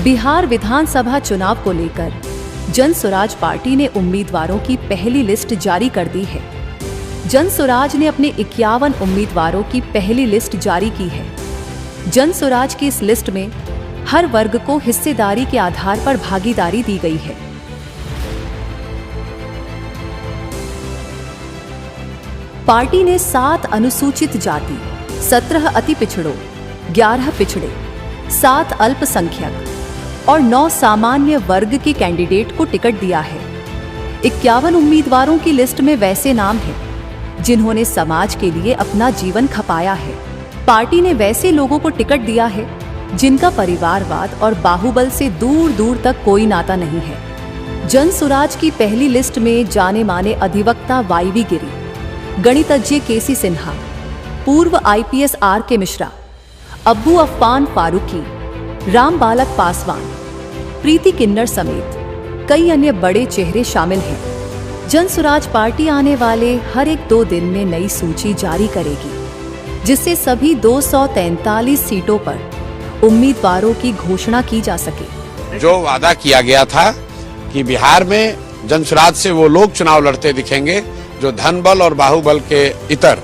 बिहार विधानसभा चुनाव को लेकर जन स्वराज पार्टी ने उम्मीदवारों की पहली लिस्ट जारी कर दी है। जन स्वराज ने अपने 51 उम्मीदवारों की पहली लिस्ट जारी की है। जन स्वराज की इस लिस्ट में हर वर्ग को हिस्सेदारी के आधार पर भागीदारी दी गई है। पार्टी ने 7 अनुसूचित जाति, 17 अति पिछड़ों, 11 पिछड़े, 7 अल्पसंख्यक और 9 सामान्य वर्ग के कैंडिडेट को टिकट दिया है। 51 उम्मीदवारों की लिस्ट में वैसे नाम हैं जिन्होंने समाज के लिए अपना जीवन खपाया है। पार्टी ने वैसे लोगों को टिकट दिया है जिनका परिवारवाद और बाहुबल से दूर दूर तक कोई नाता नहीं है। जन स्वराज की पहली लिस्ट में जाने माने अधिवक्ता वाईवी गिरी, गणितज्ञ केसी सिन्हा, पूर्व आईपीएस आर.के. मिश्रा, अब्बू अफान फारूकी, राम बालक पासवान, प्रीति किन्नर समेत कई अन्य बड़े चेहरे शामिल हैं। जन स्वराज पार्टी आने वाले हर एक 2 दिन में नई सूची जारी करेगी, जिससे सभी 243 सीटों पर उम्मीदवारों की घोषणा की जा सके। जो वादा किया गया था कि बिहार में जन स्वराज से वो लोग चुनाव लड़ते दिखेंगे जो धन बल और बाहुबल के इतर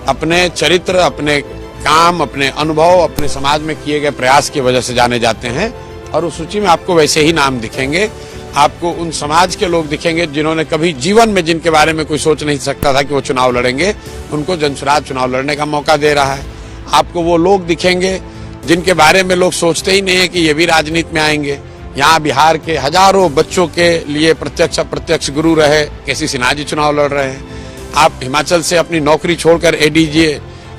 अपने चरित्र, अपने काम, अपने अनुभव, अपने समाज में किए गए प्रयास की वजह से जाने जाते हैं, और उस सूची में आपको वैसे ही नाम दिखेंगे। आपको उन समाज के लोग दिखेंगे जिन्होंने कभी जीवन में, जिनके बारे में कोई सोच नहीं सकता था कि वो चुनाव लड़ेंगे, उनको जन स्वराज चुनाव लड़ने का मौका दे रहा है। आपको वो लोग दिखेंगे जिनके बारे में लोग सोचते ही नहीं है कि ये भी राजनीति में आएंगे। यहाँ बिहार के हजारों बच्चों के लिए प्रत्यक्ष अप्रत्यक्ष गुरु रहे केसी सिन्हा जी चुनाव लड़ रहे हैं। आप हिमाचल से अपनी नौकरी छोड़कर एडीजी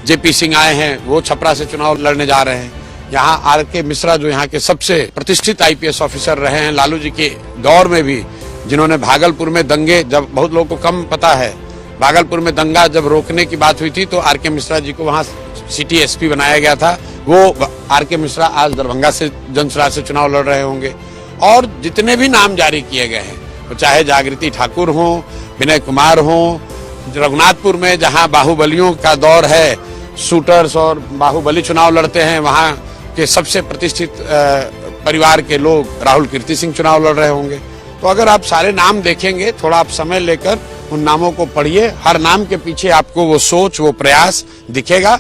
जेपी सिंह आए हैं, वो छपरा से चुनाव लड़ने जा रहे हैं। यहाँ आर.के. मिश्रा जो यहाँ के सबसे प्रतिष्ठित आईपीएस ऑफिसर रहे हैं लालू जी के दौर में भी, जिन्होंने भागलपुर में दंगे, जब बहुत लोगों को कम पता है, भागलपुर में दंगा जब रोकने की बात हुई थी तो आर.के. मिश्रा जी को वहाँ सिटी एसपी बनाया गया था। वो आर.के. मिश्रा आज दरभंगा से जन स्वराज से चुनाव लड़ रहे होंगे। और जितने भी नाम जारी किए गए हैं, वो चाहे जागृति ठाकुर हो, विनय कुमार हो, रघुनाथपुर में जहाँ बाहुबलियों का दौर है, शूटर्स और बाहुबली चुनाव लड़ते हैं, वहाँ के सबसे प्रतिष्ठित परिवार के लोग राहुल कीर्ति सिंह चुनाव लड़ रहे होंगे। तो अगर आप सारे नाम देखेंगे, थोड़ा आप समय लेकर उन नामों को पढ़िए, हर नाम के पीछे आपको वो सोच, वो प्रयास दिखेगा।